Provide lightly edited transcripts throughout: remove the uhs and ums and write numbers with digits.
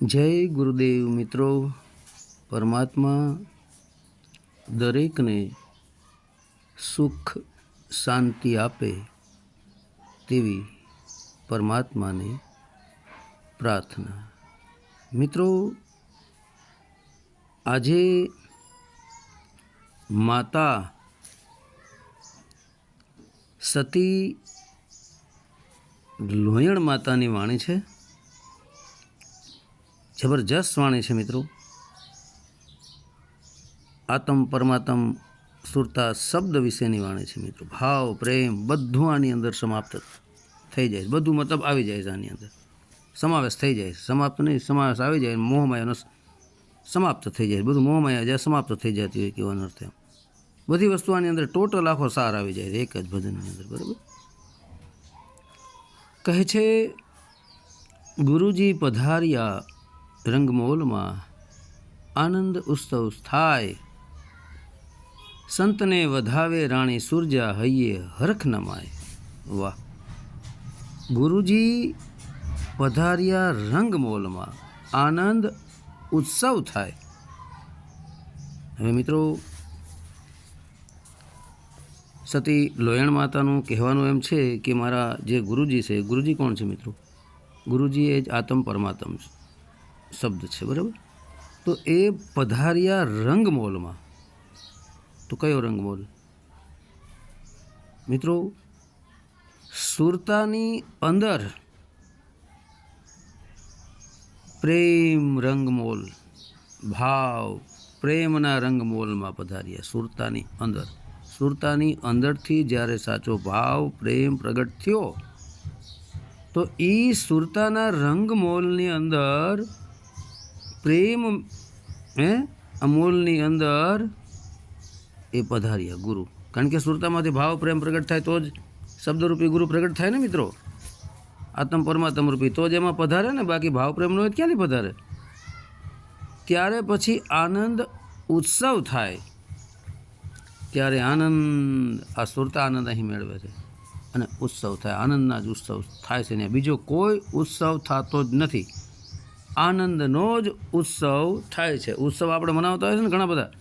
જય ગુરુદેવ મિત્રો, પરમાત્મા દરેકને સુખ શાંતિ આપે તેવી પરમાત્માને પ્રાર્થના। મિત્રો, આજે માતા સતી લોયણ માતાની વાણી છે। જબરજસ્ત વાણી છે મિત્રો। આત્મ પરમાત્મ સુરતા શબ્દ વિશેની વાણી છે મિત્રો। ભાવ પ્રેમ બધું આની અંદર સમાપ્ત થઈ જાય, બધું મતલબ આવી જાય છે આની અંદર, સમાવેશ થઈ જાય, સમાપ્ત નહીં, સમાવેશ આવી જાય, મોહમાયાનો સમાપ્ત થઈ જાય, બધું મોહમાયા જ્યાં સમાપ્ત થઈ જતી હોય કહેવાનો અર્થ એમ બધી વસ્તુ આની અંદર ટોટલ આખો સાર આવી જાય એક જ ભજનની અંદર। બરાબર કહે છે, ગુરુજી પધાર્યા રંગમોલમાં, આનંદ ઉત્સવ થાય, સંતને વધાવે રાણી સુરજા, હૈયે હરખ નમાય। વાહ! ગુરુજી પધાર્યા રંગમોલમાં, આનંદ ઉત્સવ થાય। હવે મિત્રો, સતી લોયણ માતાનું કહેવાનું એમ છે કે મારા જે ગુરુજી છે, ગુરુજી કોણ છે મિત્રો? ગુરુજી એ જ આત્મ પરમાત્મ શબ્દ છે। બરાબર, તો એ પધાર્યા રંગમોલમાં, તો કયો રંગમોલ મિત્રો? સુરતાની અંદર પ્રેમ રંગમોલ, ભાવ પ્રેમના રંગમોલમાં પધાર્યા। સુરતાની અંદર, સુરતાની અંદરથી જ્યારે સાચો ભાવ પ્રેમ પ્રગટ થયો તો એ સુરતાના રંગમોલની અંદર પ્રેમ અમોલની અંદર એ પધાર્યા ગુરુ। કારણ કે સુરતામાંથી ભાવ પ્રેમ પ્રગટ થાય તો જ શબ્દરૂપી ગુરુ પ્રગટ થાય ને મિત્રો, આત્મ પરમાત્મ રૂપી, તો જ એમાં પધારે ને, બાકી ભાવ પ્રેમનો હોય ક્યાંથી પધારે? ત્યારે પછી આનંદ ઉત્સવ થાય, ત્યારે આનંદ, આ સુરતા આનંદ અહીં મેળવે છે અને ઉત્સવ થાય, આનંદના જ ઉત્સવ થાય છે ને બીજો કોઈ ઉત્સવ થતો જ નથી, આનંદનો જ ઉત્સવ થાય છે। ઉત્સવ આપણે મનાવતા હોય છે ને ઘણા બધા,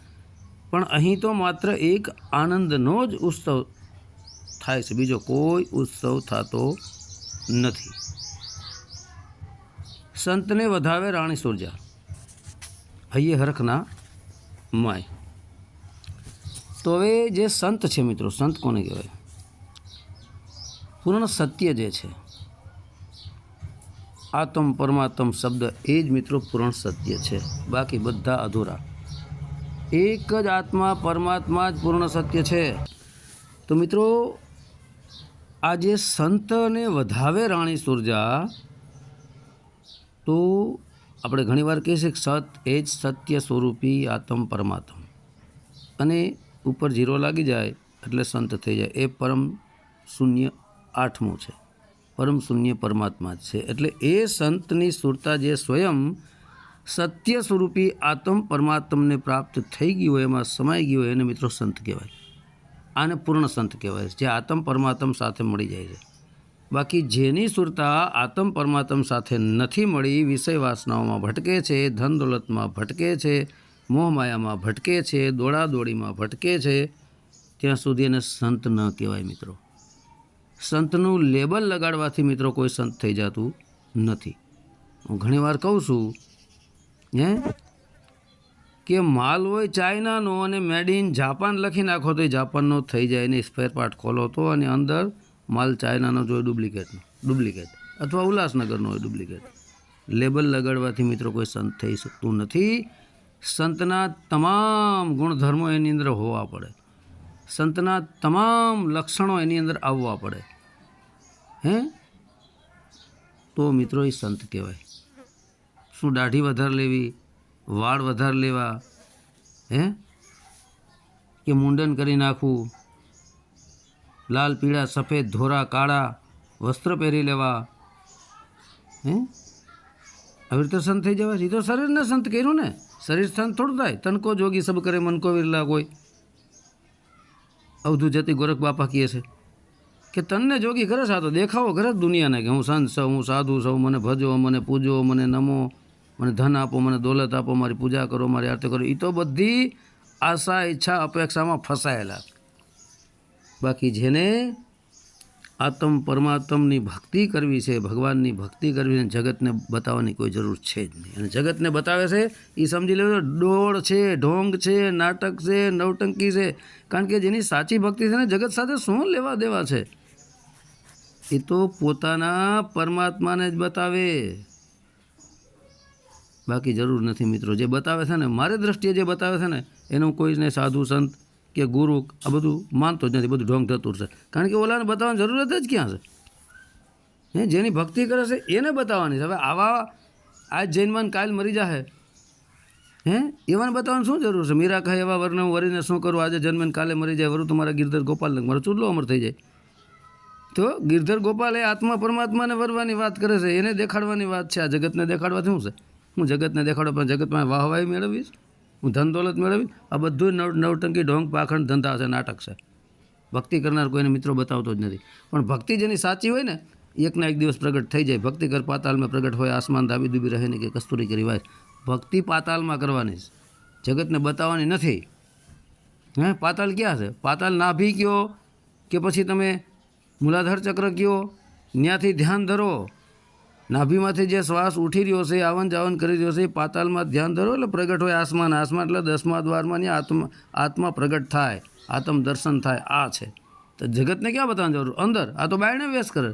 પણ અહીં તો માત્ર એક આનંદનો જ ઉત્સવ થાય છે, બીજો કોઈ ઉત્સવ થતો નથી। સંતને વધાવે રાણી સુરજા, હૈયે હરખના માય। તો હવે જે સંત છે મિત્રો, સંત કોને કહેવાય? પૂર્ણ સત્ય જે છે, આત્મ પરમાત્મ શબ્દ એ જ મિત્રો પૂર્ણ સત્ય છે, બાકી બધા અધૂરા। એક જ આત્મા પરમાત્મા જ પૂર્ણ સત્ય છે। તો મિત્રો, આ જે સંતને વધાવે રાણી સુરજા, તો આપણે ઘણીવાર કહીએ છીએ કે સત એ જ સત્ય સ્વરૂપી આત્મ પરમાત્મ, અને ઉપર જીરો લાગી જાય એટલે સંત થઈ જાય, એ પરમ શૂન્ય આઠમું છે, પરમ શૂન્ય પરમાત્મા જ છે। એટલે એ સંતની સુરતા જે સ્વયં સત્ય સ્વરૂપી આત્મ પરમાત્મને પ્રાપ્ત થઈ ગયું હોય, એમાં સમાઈ ગયું હોય, એને મિત્રો સંત કહેવાય। આને પૂર્ણ સંત કહેવાય, જે આત્મ પરમાત્મ સાથે મળી જાય છે। બાકી જેની સુરતા આત્મ પરમાત્મ સાથે નથી મળી, વિષય વાસનાઓમાં ભટકે છે, ધન દોલતમાં ભટકે છે, મોહમાયામાં ભટકે છે, દોડાદોડીમાં ભટકે છે, ત્યાં સુધી એને સંત ન કહેવાય મિત્રો। સંતનું લેબલ લગાડવાથી મિત્રો કોઈ સંત થઈ જતું નથી। હું ઘણીવાર કહું છું કે માલ હોય ચાઇનાનો અને મેડ ઇન જાપાન લખી નાખો તો એ જાપાનનો થઈ જાય, ને સ્પેર પાર્ટ ખોલો તો અને અંદર માલ ચાઇનાનો જ હોય ડુપ્લિકેટ, અથવા ઉલ્લાસનગરનો હોય ડુપ્લિકેટ। લેબલ લગાડવાથી મિત્રો કોઈ સંત થઈ શકતું નથી। સંતના તમામ ગુણધર્મો એની અંદર હોવા પડે, સંતના તમામ લક્ષણો એની અંદર આવવા પડે, તો મિત્રો એ સંત કહેવાય। શું દાઢી વધારે લેવી, વાળ વધારે લેવા, કે મુંડન કરી નાખવું, લાલ પીળા સફેદ ધોરા કાળા વસ્ત્ર પહેરી લેવા, આવી રીતે સંત થઈ જવાય? એ તો શરીરને સંત કર્યું ને, શરીર સંત થોડું થાય। તન કો જોગી સબ કરે મન કો વિરલા કોઈ, અવધુ જતી ગોરખ બાપા કહે છે કે તનને જોગી કરે છે, આ તો દેખાવો કરે દુનિયાને કે હું સંત છું, હું સાધુ છું, મને ભજો, મને પૂજો, મને નમો, મને ધન આપો, મને દોલત આપો, મારી પૂજા કરો, મારી આરતી કરો, એ તો બધી આશા ઈચ્છા અપેક્ષામાં ફસાયેલા. બાકી જેને આત્મ પરમાત્મની ભક્તિ કરવી છે, ભગવાનની ભક્તિ કરવી છે, જગતને બતાવવાની કોઈ જરૂર છે જ નહીં. અને જગતને બતાવે છે એ સમજી લેજો ડોળ છે, ઢોંગ છે, નાટક છે, નવટંકી છે. કારણ કે જેની સાચી ભક્તિ છે ને જગત સાથે શું લેવા દેવા છે? એ તો પોતાના પરમાત્માને જ બતાવે, બાકી જરૂર નથી મિત્રો. જે બતાવે છે ને, મારી દ્રષ્ટિએ જે બતાવે છે ને, એનું કોઈને સાધુ સંત કે ગુરુ આ બધું માનતો જ નથી, બધું ઢોંગ થતું છે. કારણ કે ઓલાને બતાવવાની જરૂરત જ ક્યાં છે? જેની ભક્તિ કરે છે એને બતાવવાની છે. હવે આવા આજ જૈનમાન કાલ મરી જાહે, એવાને બતાવવાની શું જરૂર છે? મીરા કહે એવા વર્ણ વરીને શું કરું, આજે જન્મે કાલે મરી જાય, વરું તમારા ગિરધર ગોપાલ મારો ચૂડલો અમર થઈ જાય. તો ગિરધર ગોપાલ એ આત્મા પરમાત્માને વરવાની વાત કરે છે, એને દેખાડવાની વાત છે. આ જગતને દેખાડવાથી શું છે? હું જગતને દેખાડવા પણ જગતમાં વાહવાહી મેળવીશ, હું ધન દોલત મેળવીશ? આ બધું નવટંકી ઢોંગ પાખંડ ધંધા છે, નાટક છે. ભક્તિ કરનાર કોઈને મિત્રો બતાવતો જ નથી. પણ ભક્તિ જેની સાચી હોય ને, એકના એક દિવસ પ્રગટ થઈ જાય. ભક્તિ કર પાતાલમાં પ્રગટ હોય, આસમાન દાબી દુબી રહે ને કે કસ્તુરી કરી વાય. ભક્તિ પાતાલમાં કરવાની છે, જગતને બતાવવાની નથી. પાતાલ ક્યાં છે? પાતાલ નાભી કયો કે પછી તમે મૂલાધાર ચક્ર કયો, ત્યાંથી ધ્યાન ધરો. નાભીમાંથી જે શ્વાસ ઉઠી રહ્યો છે, આવન જાવન કરી રહ્યો છે, એ પાતાલમાં ધ્યાન ધરો એટલે પ્રગટ હોય આસમાન. આસમાન એટલે 10મા દ્વારમાં આત્મા પ્રગટ થાય, આત્મ દર્શન થાય. આ છે તો જગતને ક્યાં બતાવવાની જરૂર? અંદર. આ તો બાયણે વેસ કરે.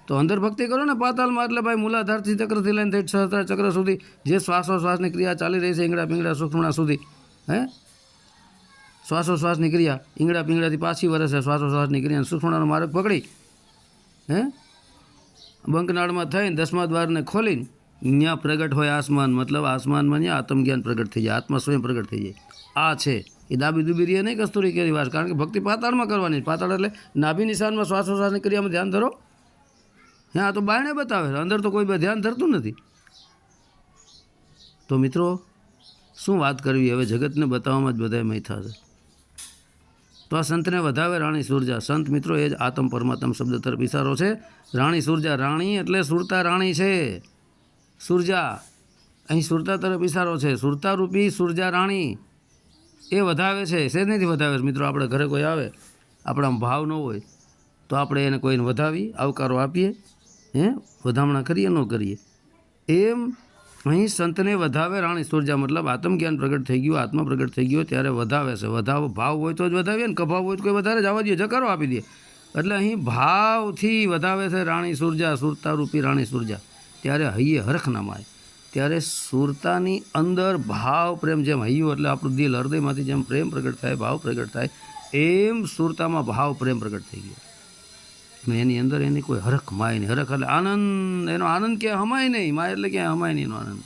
તો અંદર ભક્તિ કરો ને પાતાલમાં. એટલે ભાઈ મૂલાધારથી ચક્રથી લઈને થઈ સહસ્ત્રાર ચક્ર સુધી જે શ્વાસોશ્વાસની ક્રિયા ચાલી રહી છે, ઈંગડા પિંગડા સુષુમ્ણા સુધી, શ્વાસોશ્વાસની ક્રિયા ઈંગડા પિંગડાથી પાછી વરે છે. શ્વાસોશ્વાસની ક્રિયા સુષુમ્ણાનો માર્ગ પકડી બંકનાળમાં થઈને 10મા દ્વારને ખોલીને ત્યાં પ્રગટ હોય આસમાન. મતલબ આસમાનમાં ત્યાં આત્મજ્ઞાન પ્રગટ થઈ જાય, આત્મા સ્વયં પ્રગટ થઈ જાય. આ છે એ દાબી દુબી રહી નહીં, કસ્તુરી કેરી વાત. કારણ કે ભક્તિ પાતાળમાં કરવાની. પાતાળ એટલે નાભી નિશાનમાં શ્વાસોશ્વાસની ક્રિયામાં ધ્યાન ધરો. આ તો બાયણે બતાવે છે, અંદર તો કોઈ ધ્યાન ધરતું નથી. તો મિત્રો શું વાત કરવી હવે? જગતને બતાવવામાં જ બધા મૈથા છે. તો આ સંતને વધાવે રાણી સુરજા. સંત મિત્રો એ જ આત્મ પરમાત્મ શબ્દ તરફ ઇશારો છે. રાણી સુરજા, રાણી એટલે સુરતા રાણી છે. સુરજા અહીં સુરતા તરફ ઇશારો છે. સુરતા રૂપી સુરજા રાણી એ વધાવે છે. શેરનીથી વધાવે છે મિત્રો? આપણે ઘરે કોઈ આવે, આપણામાં ભાવ ન હોય તો આપણે એને કોઈને વધાવી આવકારો આપીએ, વધામણા કરીએ ન કરીએ? એમ અહીં સંતને વધાવે રાણી સુરજા. મતલબ આત્મજ્ઞાન પ્રગટ થઈ ગયું, આત્મા પ્રગટ થઈ ગયો ત્યારે વધાવે છે. વધાવો ભાવ હોય તો જ વધાવીએ ને, કભાવ હોય તો કોઈ વધારે જવા દઈએ, જકારો આપી દઈએ. એટલે અહીં ભાવથી વધાવે છે રાણી સુરજા, સુરતા રૂપી રાણી સુરજા. ત્યારે હૈયે હરખ ના માય. ત્યારે સુરતાની અંદર ભાવ પ્રેમ, જેમ હૈયું એટલે આપણું દિલ, હૃદયમાંથી જેમ પ્રેમ પ્રગટ થાય, ભાવ પ્રગટ થાય, એમ સુરતામાં ભાવ પ્રેમ પ્રગટ થઈ ગયો. એની અંદર એની કોઈ હરખ માય નહીં. હરખ એટલે આનંદ. એનો આનંદ ક્યાંય હમાય નહીં. માય એટલે ક્યાંય હમાય નહીં એનો આનંદ.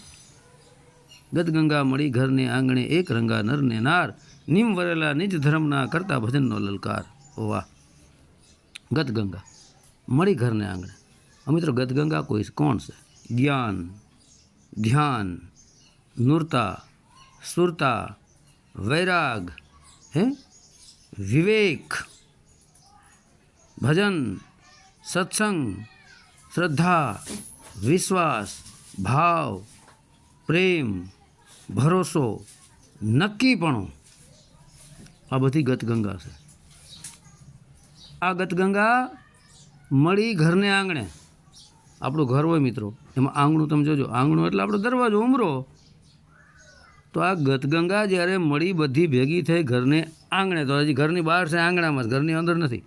ગદગંગા મળી ઘરને આંગણે, એક રંગા નરને નાર, નિમ વરેલા નિજ ધર્મના કરતા ભજનનો લલકાર. ઓ વાહ! ગદગંગા મળી ઘરને આંગણે. મિત્રો ગદગંગા કોઈ કોણ છે? જ્ઞાન, ધ્યાન, નૂરતા, સુરતા, વૈરાગ, વિવેક, ભજન, સત્સંગ, શ્રદ્ધા, વિશ્વાસ, ભાવ, પ્રેમ, ભરોસો, નક્કીપણું, આ બધી ગતગંગા છે. આ ગતગંગા મળી ઘરને આંગણે. આપણું ઘર હોય મિત્રો, એમાં આંગણું તમે જોજો. આંગણું એટલે આપણો દરવાજો, ઉમરો. તો આ ગતગંગા જ્યારે મળી બધી ભેગી થઈ ઘરને આંગણે, તો હજી ઘરની બહાર છે, આંગણામાં, ઘરની અંદર નથી.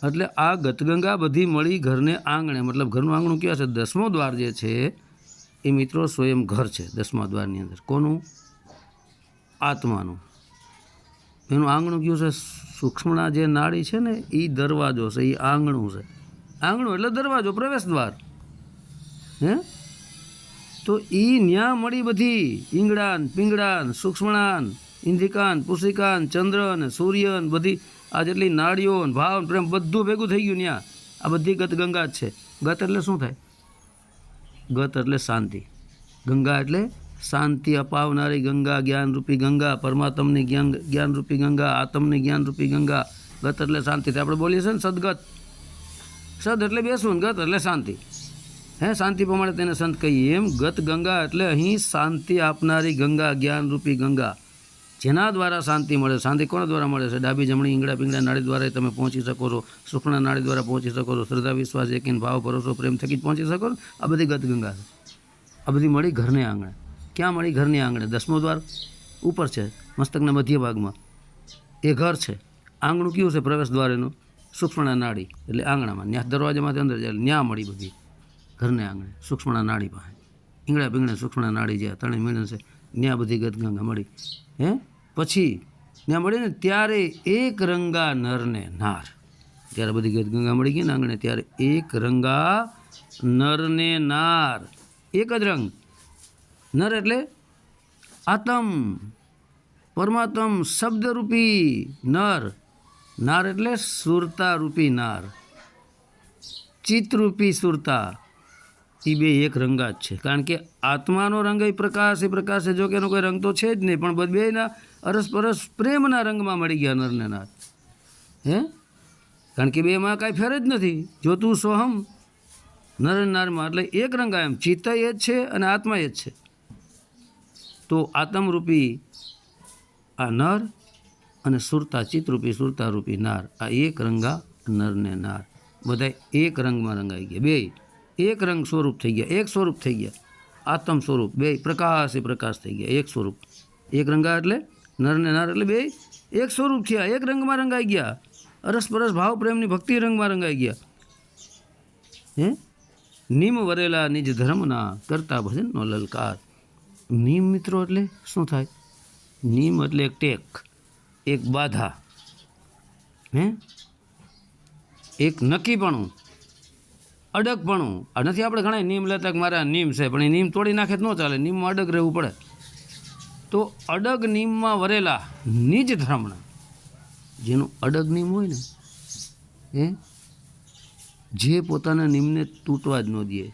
એટલે આ ગતગંગા બધી મળી ઘરને આંગણે. મતલબ ઘરનું આંગણું ક્યાં છે? 10મો દ્વાર જે છે એ મિત્રો સ્વયં ઘર છે. 10મા દ્વારની અંદર કોનું? આત્માનું. એનું આંગણું કયું છે? સૂક્ષ્મના જે નાડી છે ને એ દરવાજો છે, એ આંગણું છે. આંગણું એટલે દરવાજો, પ્રવેશ દ્વાર. તો એ ન્યા મળી બધી ઈંગડાન પિંગડાન સૂક્ષ્મણાન ઇન્દ્રિકાન પુષિકાન ચંદ્રન સૂર્યન બધી આ જેટલી નાડીઓ ભાવ પ્રેમ બધું ભેગું થઈ ગયું ત્યાં. આ બધી ગતગંગા જ છે. ગત એટલે શું થાય? ગત એટલે શાંતિ. ગંગા એટલે શાંતિ અપાવનારી ગંગા, જ્ઞાનરૂપી ગંગા, પરમાત્મની જ્ઞાનરૂપી ગંગા, આત્મની જ્ઞાનરૂપી ગંગા. ગત એટલે શાંતિ. આપણે બોલીએ છીએ ને સદગત. સદ એટલે બેસવું, ગત એટલે શાંતિ. હે શાંતિ પ્રમાણે તેને સંત કહીએ. એમ ગત ગંગા એટલે અહીં શાંતિ આપનારી ગંગા, જ્ઞાનરૂપી ગંગા, જેના દ્વારા શાંતિ મળે. શાંતિ કોના દ્વારા મળે છે? ડાબી જમણી ઈંગડા પિંગડા નાડી દ્વારા તમે પહોંચી શકો છો. સુખના નાડી દ્વારા પહોંચી શકો છો. શ્રદ્ધા વિશ્વાસ યકીન ભાવ ભરોસો પ્રેમ થકી જ પહોંચી શકો છો. આ બધી ગત ગંગા છે. આ બધી મળી ઘરને આંગણે. ક્યાં મળી? ઘરની આંગણે. 10મો દ્વાર ઉપર છે, મસ્તકના મધ્ય ભાગમાં એ ઘર છે. આંગણું કયું છે? પ્રવેશ દ્વાર એનું સૂક્ષ્મણા નાડી, એટલે આંગણામાં. ત્યાં દરવાજામાંથી અંદર જાય, ત્યાં મળી બધી ઘરને આંગણે સૂક્ષ્મણા નાડી પાસે. ઈંગડા પીંગડા સૂક્ષ્મણા નાડી જ્યાં ત્રણેય મિલન છે, ત્યાં બધી ગત ગંગા મળી. હે પછી ત્યાં મળી ને ત્યારે એક રંગા નરને નાર. ત્યારે બધી ગત ગંગા મળી ગઈ ને આંગણે, ત્યારે એક રંગા નરને નાર. એક જ રંગ. નર એટલે આત્મ, પરમાત્મ, શબ્દરૂપી નર. નાર એટલે સુરતા રૂપી નાર, ચિત્તરૂપી સુરતા. એ બે એક રંગા જ છે. કારણ કે આત્માનો રંગ એ પ્રકાશ છે. જો કે એનો કોઈ રંગ તો છે જ નહીં, પણ બેના અરસપરસ પ્રેમના રંગમાં મળી ગયા નરને નાર. હે કારણ કે બેમાં કાંઈ ફેર જ નથી. જો તું સોહમ નર નારમાં, એટલે એક રંગા. એમ ચિત્ત એ જ છે અને આત્મા એ જ છે. તો આત્મરૂપી આ નર અને સુરતા, ચિત્તરૂપી સુરતારૂપી નાર, આ એક રંગા નરને નાર. બધા એક રંગમાં રંગાઈ ગયા. બે એક રંગ સ્વરૂપ થઈ ગયા, એક સ્વરૂપ થઈ ગયા. આત્મ સ્વરૂપ બે પ્રકાશ થઈ ગયા, એક સ્વરૂપ. એક રંગા એટલે નરને નાર એટલે બે એક સ્વરૂપ થયા, એક રંગમાં રંગાઈ ગયા. અરસપરસ ભાવ પ્રેમની ભક્તિ રંગમાં રંગાઈ ગયા. હે નિમ વરેલા નિજ ધર્મના, કરતા ભજનનો લલકાર. નિમ મિત્રો એટલે શું થાય? નિમ એટલે એક ટેક, એક બાધા, હે એક નક્કીપણું, અડગપણું. આ નથી આપણે ઘણા નિયમ લેતા કે મારા નિયમ છે, પણ એ નિયમ તોડી નાખે તો ન ચાલે. નિયમમાં અડગ રહેવું પડે. તો અડગ નિયમમાં વરેલા નિજ ધર્મના, જેનું અડગ નિયમ હોય ને, જે પોતાના નિયમને તૂટવા જ ન દે,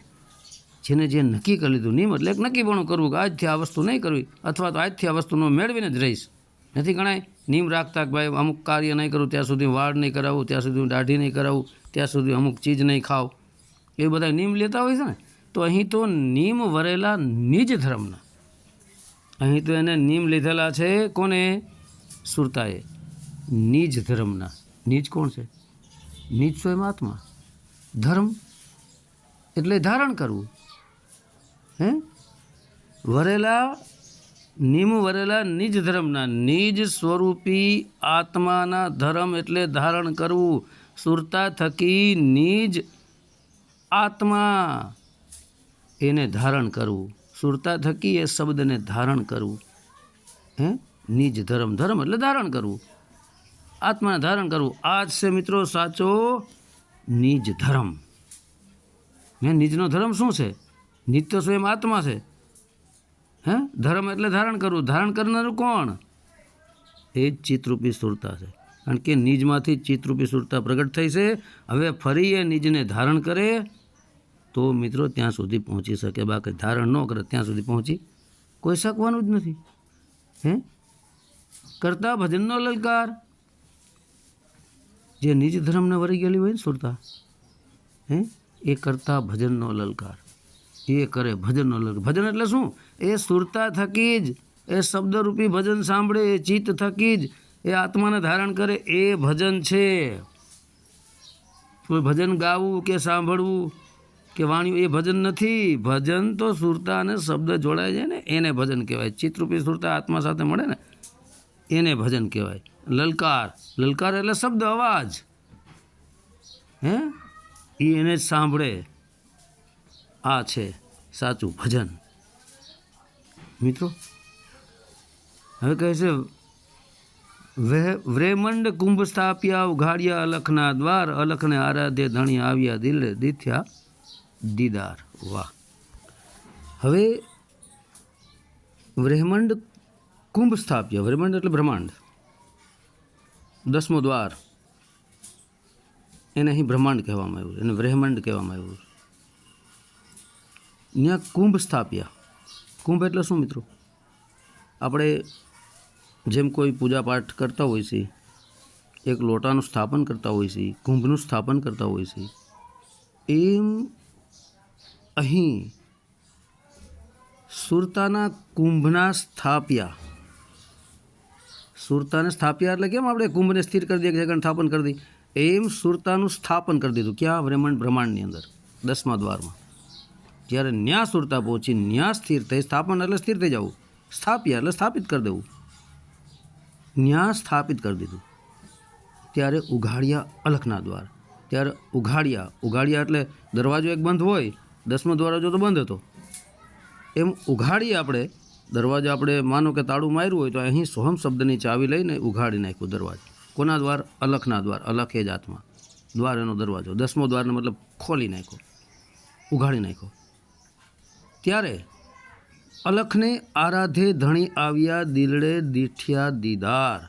જેને જે નક્કી કરી લીધું. નિયમ એટલે એક નક્કીપણું કરવું કે આજથી આ વસ્તુ નહીં કરવી, અથવા તો આજથી આ વસ્તુ મેળવીને જ રહીશ. નથી ઘણા નિયમ રાખતા કે ભાઈ અમુક કાર્ય નહીં કરું ત્યાં સુધી વાળ નહીં કરાવું, ત્યાં સુધી દાઢી નહીં કરાવું, ત્યાં સુધી અમુક ચીજ નહીં ખાવ. એ બધા નિયમ લેતા હોય છે ને. તો અહીં તો નિયમ વરેલા નિજ ધર્મના. અહીં તો એને નિયમ લીધેલા છે કોને? સુરતાએ. નિજ ધર્મના. નિજ કોણ છે? નિજ સ્વયં આત્મા. ધર્મ એટલે ધારણ કરવું. હે વરેલા નિયમ વરેલા નિજ ધર્મના, નિજ સ્વરૂપી આત્માના ધર્મ એટલે ધારણ કરવું. સુરતા થકી નિજ આત્મા એને ધારણ કરવું. સુરતા થકી એ શબ્દને ધારણ કરવું. હે નિજ ધર્મ. ધર્મ એટલે ધારણ કરવું, આત્માને ધારણ કરવું. આ જ છે મિત્રો સાચો નિજ ધર્મ. હે નિજનો ધર્મ શું છે? નિજ તો સ્વયં આત્મા છે. હે ધર્મ એટલે ધારણ કરવું. ધારણ કરનારું કોણ? એ જ ચિત્તરૂપી સુરતા છે. કારણ કે નિજમાંથી ચિત્તરૂપી સુરતા પ્રગટ થઈ છે. હવે ફરી એ નિજને ધારણ કરે તો મિત્રો ત્યાં સુધી પહોંચી શકે. બાકી ધારણ ન કરે ત્યાં સુધી પહોંચી કોઈ શકવાનું જ નથી. હે કરતા ભજનનો લલકાર. જે નિજ ધર્મને વરી ગયેલી હોય ને સુરતા, હે એ કરતા ભજનનો લલકાર. એ કરે ભજનનો લલકાર. ભજન એટલે શું? એ સુરતા થકી જ એ શબ્દરૂપી ભજન સાંભળે, એ ચિત્ત થકી જ એ આત્માને ધારણ કરે, એ ભજન છે. કોઈ ભજન ગાવું કે સાંભળવું કે વાણ્યું એ ભજન નથી. ભજન તો સુરતા અને શબ્દ જોડાય છે ને એને ભજન કહેવાય. ચિત્તરૂપી સુરતા આત્મા સાથે મળે ને એને ભજન કહેવાય. લલકાર. લલકાર એટલે શબ્દ, અવાજ. હે એ એને જ સાંભળે. આ છે સાચું ભજન. મિત્રો હવે કહે છે વ્રેમંડ કુંભ સ્થાપ્યા ઉઘાડ્યા અલખના દ્વાર, અલખને આરાધ્ય ધણી આવ્યા દિલે દીથ્યા દીદાર. વાહ. હવે વ્રેમંડ કુંભ સ્થાપ્યા. વ્રેમંડ એટલે બ્રહ્માંડ, 10મો દ્વાર. એને અહીં બ્રહ્માંડ કહેવામાં આવ્યું, એને વ્રેમંડ કહેવામાં આવ્યું. ત્યાં કુંભ સ્થાપ્યા. કુંભ એટલે શું મિત્રો? આપણે જેમ કોઈ પૂજા પાઠ કરતા હોય છે, એક લોટાનું સ્થાપન કરતા હોય છે, કુંભનું સ્થાપન કરતા હોય છે, એમ અહીં સુરતાના કુંભના સ્થાપ્યા. સુરતાને સ્થાપ્યા એટલે કેમ આપણે કુંભને સ્થિર કરી દઈએ, જગન સ્થાપન કરી દઈએ, એમ સુરતાનું સ્થાપન કરી દીધું. ક્યાં? બ્રહ્માંડની અંદર 10મા દ્વારમાં. જ્યારે ન્યા સુરતા પહોંચી, ન્યા સ્થિર થઈ. સ્થાપન એટલે સ્થિર થઈ જવું, સ્થાપ્યા એટલે સ્થાપિત કરી દેવું. ન્યા સ્થાપિત કરી દીધું. ત્યારે ઉઘાડ્યા અલખના દ્વાર. ત્યારે ઉઘાડ્યા એટલે દરવાજો એક બંધ હોય, 10મો દરવાજો તો બંધ હતો, એમ ઉઘાડીએ આપણે દરવાજો. આપણે માનો કે તાળું માર્યું હોય તો અહીં સોહમ શબ્દની ચાવી લઈને ઉઘાડી નાખ્યું દરવાજો. કોના દ્વાર? અલખના દ્વાર. અલખ એ જ આત્મા, દ્વાર એનો દરવાજો. 10મો દ્વારનો મતલબ ખોલી નાખ્યો, ઉઘાડી નાખ્યો. ત્યારે અલખને આરાધે ધણી આવ્યા, દિલડે દીઠ્યા દીદાર.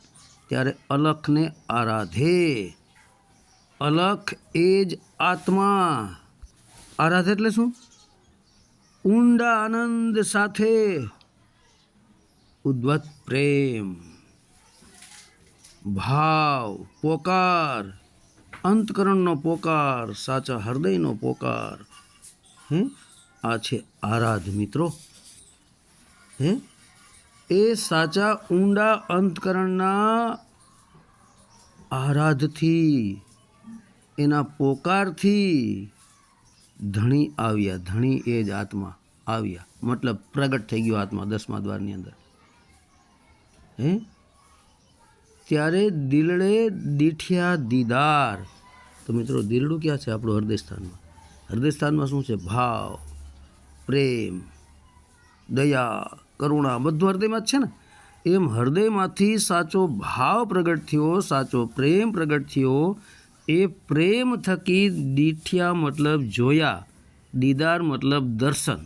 ત્યારે અલખને આરાધે, અલખ એ જ આત્મા. આરાધે એટલે શું? ઊંડા આનંદ સાથે ઉદ્વત પ્રેમ, ભાવ, પોકાર, અંતકરણનો પોકાર, સાચા હૃદયનો પોકાર. આ છે આરાધ મિત્રો. એ સાચા ઊંડા અંતકરણના આરાધથી, એના પોકારથી ધણી આવ્યા. ધણી એ જ આત્મા આવ્યા, મતલબ પ્રગટ થઈ ગયો આત્મા 10મા દ્વારની અંદર. ત્યારે દિલડે દીઠ્યા દીદાર. તો મિત્રો દિલડું ક્યાં છે? આપણું હૃદયસ્થાનમાં. હૃદયસ્થાનમાં શું છે? ભાવ, પ્રેમ, દયા, કરુણા, બધું હૃદયમાં જ છે ને. એમ હૃદયમાંથી સાચો ભાવ પ્રગટ થયો, સાચો પ્રેમ પ્રગટ થયો. એ પ્રેમ થકી દીઠ્યા મતલબ જોયા, દીદાર મતલબ દર્શન.